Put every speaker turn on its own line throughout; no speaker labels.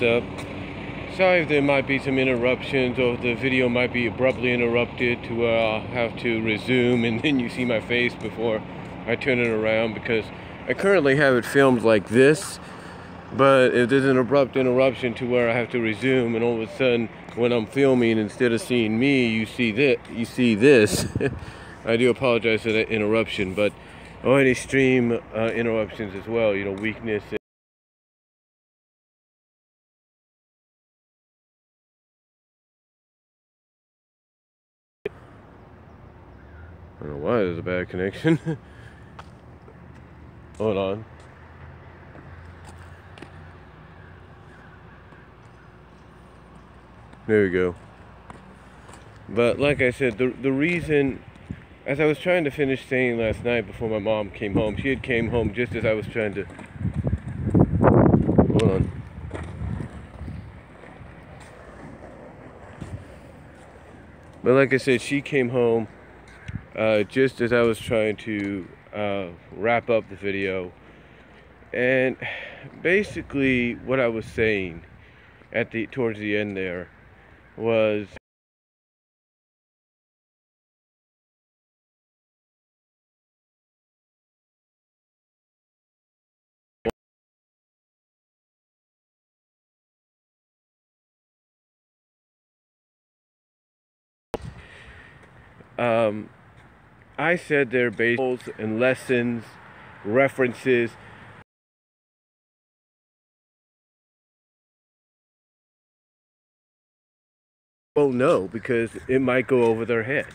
up. Sorry if there might be some interruptions, or the video might be abruptly interrupted to where I'll have to resume and then you see my face before I turn it around, because I currently have it filmed like this. But if there's an abrupt interruption to where I have to resume, and all of a sudden when I'm filming, instead of seeing me, you see this. I do apologize for that interruption, but any stream interruptions as well, you know, weakness. I don't know why there's a bad connection. Hold on. There we go. But like I said, the reason, as I was trying to finish saying last night before my mom came home, she had came home just as I was trying to, hold on. But like I said, she came home just as I was trying to wrap up the video. And basically what I was saying towards the end there was, I said they're based and lessons, references. Well, no, because it might go over their head.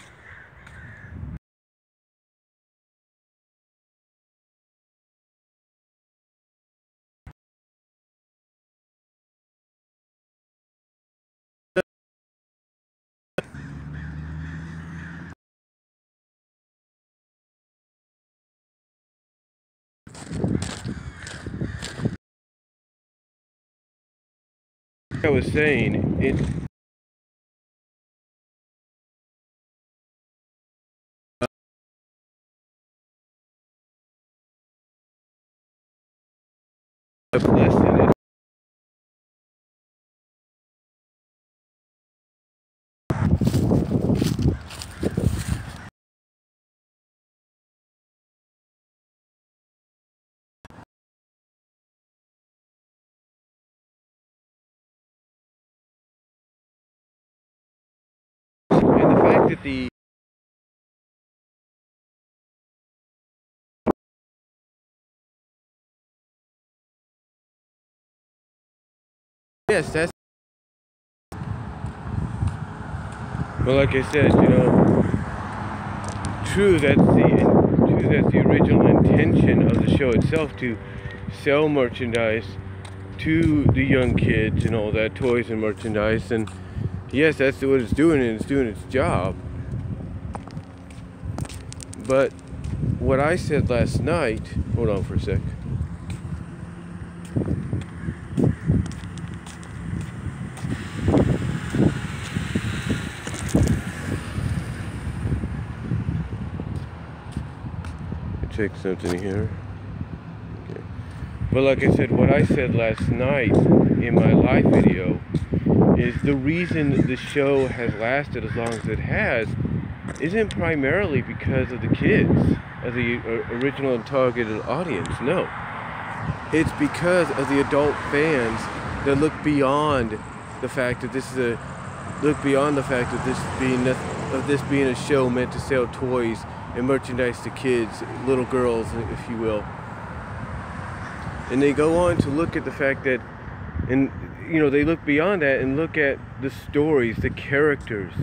I was saying, it's a lesson. And the fact that yes, that's, well, like I said, you know, true that's the original intention of the show itself, to sell merchandise to the young kids and all that, toys and merchandise, and yes, that's what it's doing, and it's doing its job. But what I said last night, hold on for a sec. Check something here. Okay. But like I said, what I said last night in my live video is the reason the show has lasted as long as it has isn't primarily because of the kids as the original and targeted audience. No, it's because of the adult fans that look beyond the fact that this is this being a show meant to sell toys and merchandise to kids, little girls, if you will. And they go on to look at the fact that, and you know, they look beyond that and look at the stories, the characters,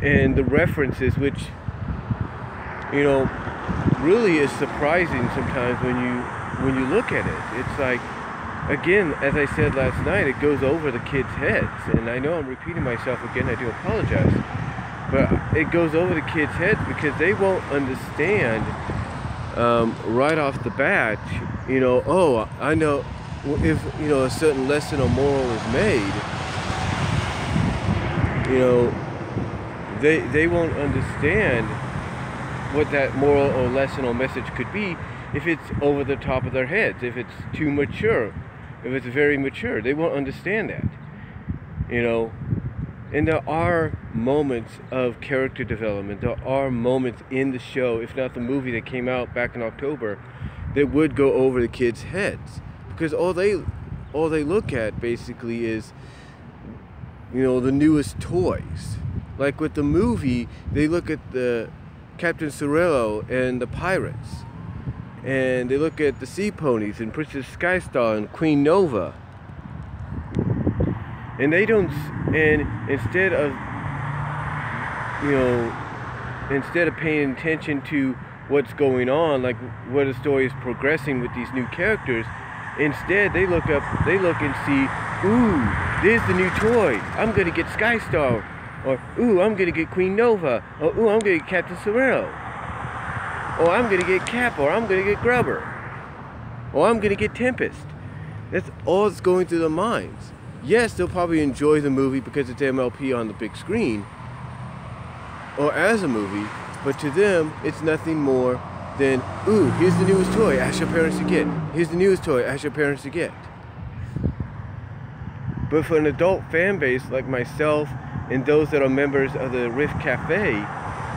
and the references, which, you know, really is surprising sometimes when you look at it. It's like, again, as I said last night, it goes over the kids' heads. And I know I'm repeating myself again, I do apologize. But it goes over the kids' heads because they won't understand right off the bat, you know, oh, I know if, you know, a certain lesson or moral is made, you know, they won't understand what that moral or lesson or message could be if it's over the top of their heads, if it's too mature. if it's very mature. They won't understand that, you know. And there are moments of character development. There are moments in the show, if not the movie that came out back in October, that would go over the kids' heads, because all they look at basically is, you know, the newest toys. Like with the movie, they look at the Captain Sorello and the pirates, and they look at the Sea Ponies and Princess Skystar and Queen Nova, and they don't. And instead of, you know, instead of paying attention to what's going on, like what the story is progressing with these new characters, instead they look and see, ooh, there's the new toy. I'm gonna get Skystar. Or, ooh, I'm gonna get Queen Nova. Or, ooh, I'm gonna get Captain Sorrel. Or, I'm gonna get Cap. Or, I'm gonna get Grubber. Or, I'm gonna get Tempest. That's all that's going through their minds. Yes, they'll probably enjoy the movie because it's MLP on the big screen, or as a movie, but to them, it's nothing more than, ooh, here's the newest toy, ask your parents to get. Here's the newest toy, ask your parents to get. But for an adult fan base like myself, and those that are members of the Rift Cafe,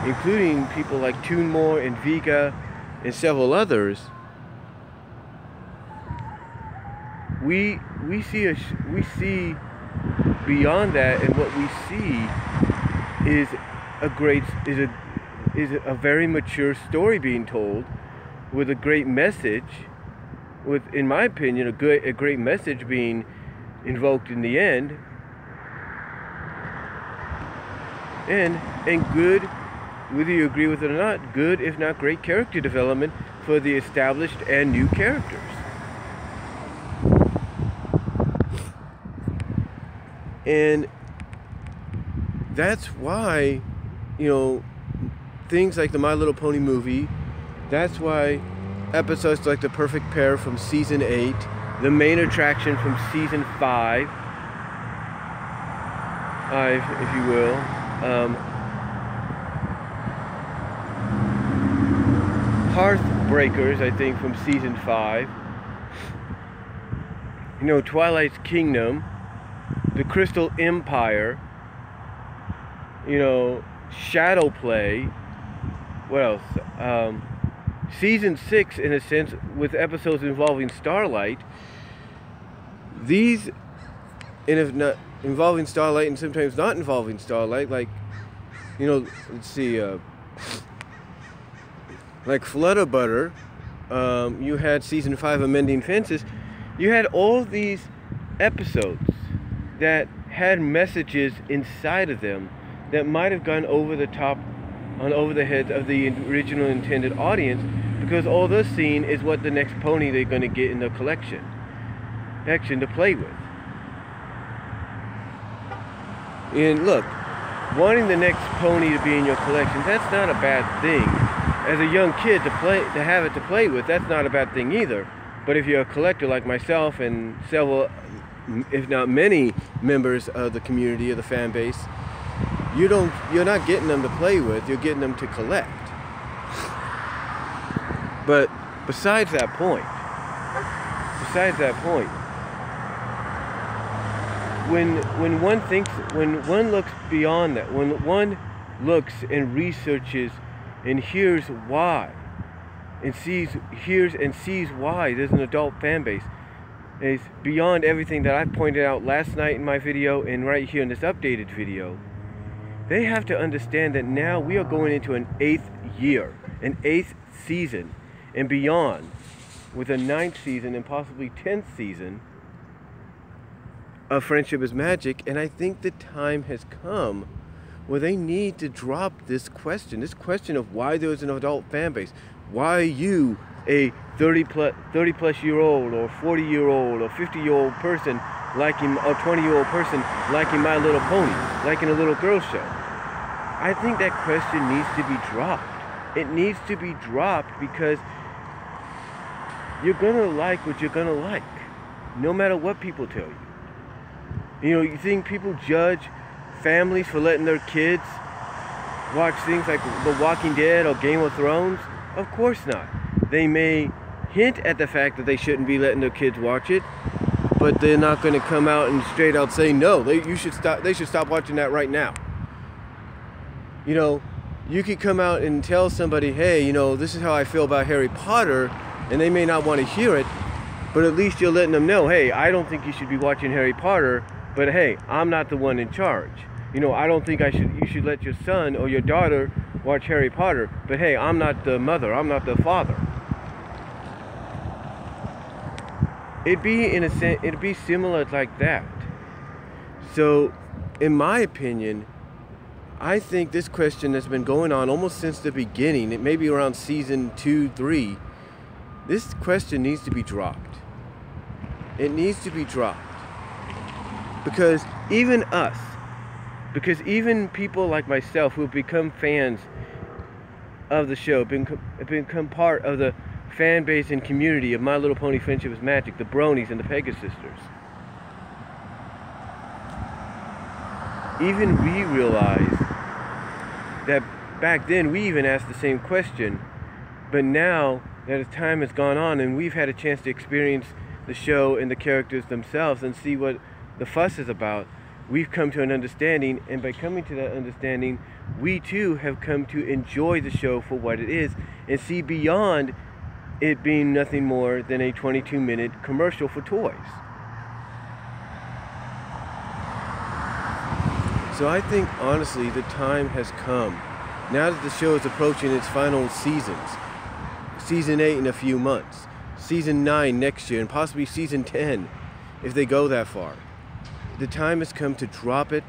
including people like Toonmore and Vega and several others, we see beyond that, and what we see is a very mature story being told with a great message, with, in my opinion, a great message being invoked in the end. And good, whether you agree with it or not, good if not great character development for the established and new characters. And that's why, you know, things like the My Little Pony movie, that's why episodes like The Perfect Pair from season 8, the main attraction from season 5, if you will, Hearthbreakers, I think, from season 5, you know, Twilight's Kingdom, The Crystal Empire, you know, Shadow Play, what else? Season 6, in a sense, with episodes involving Starlight. These, and if not involving Starlight and sometimes not involving Starlight, like, you know, let's see, like Flutterbutter, you had season 5 of Mending Fences. You had all these episodes that had messages inside of them that might have gone over the top, over the heads of the original intended audience, because all they're seeing is what the next pony they're going to get in their collection to play with. And look, wanting the next pony to be in your collection, that's not a bad thing. As a young kid, to have it to play with, that's not a bad thing either. But if you're a collector like myself and several, if not many, members of the community, of the fan base, you're not getting them to play with, you're getting them to collect. But besides that point, when one looks beyond that, when one looks and researches and hears why, and hears and sees why there's an adult fan base, is beyond everything that I pointed out last night in my video and right here in this updated video. They have to understand that now we are going into an 8th year, an 8th season, and beyond, with a 9th season and possibly 10th season of Friendship is Magic. And I think the time has come where they need to drop this question of why there's an adult fan base. Why you, a 30 plus year old or 40 year old or 50-year-old person liking, or 20-year-old person liking My Little Pony, liking a little girl show? I think that question needs to be dropped. It needs to be dropped because you're gonna like what you're gonna like, no matter what people tell you. You know, you think people judge families for letting their kids watch things like The Walking Dead or Game of Thrones? Of course not. They may hint at the fact that they shouldn't be letting their kids watch it, but they're not going to come out and straight out say no. They should stop watching that right now. You know, you could come out and tell somebody, hey, you know, this is how I feel about Harry Potter, and they may not want to hear it, but at least you're letting them know, hey, I don't think you should be watching Harry Potter, but hey, I'm not the one in charge. You know, I don't think you should let your son or your daughter watch Harry Potter, but hey, I'm not the mother, I'm not the father. It'd be similar like that. So, in my opinion, I think this question has been going on almost since the beginning. It may be around season 2, 3. This question needs to be dropped. It needs to be dropped. Because even people like myself who have become fans of the show, have become part of the fan base and community of My Little Pony Friendship is Magic, the Bronies and the Pegasus Sisters. Even we realize that back then we even asked the same question, but now that as time has gone on and we've had a chance to experience the show and the characters themselves and see what the fuss is about, we've come to an understanding, and by coming to that understanding, we too have come to enjoy the show for what it is and see beyond it being nothing more than a 22-minute commercial for toys. So I think, honestly, the time has come. Now that the show is approaching its final seasons, Season 8 in a few months, Season 9 next year, and possibly Season 10, if they go that far. The time has come to drop it,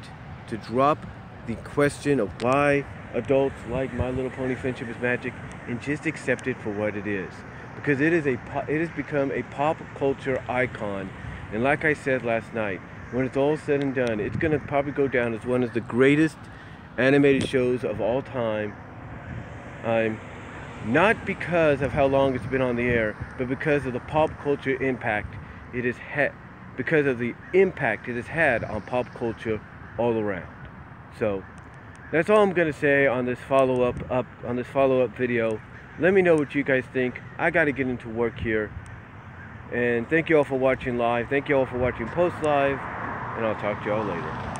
to drop the question of why adults like My Little Pony Friendship is Magic, and just accept it for what it is. Because it has become a pop culture icon, and like I said last night, when it's all said and done, it's going to probably go down as one of the greatest animated shows of all time. Not because of how long it's been on the air, but because of the pop culture impact it has had, because of the impact it has had on pop culture all around. So that's all I'm going to say on this follow-up video. Let me know what you guys think. I got to get into work here. And thank you all for watching live. Thank you all for watching post live. And I'll talk to y'all later.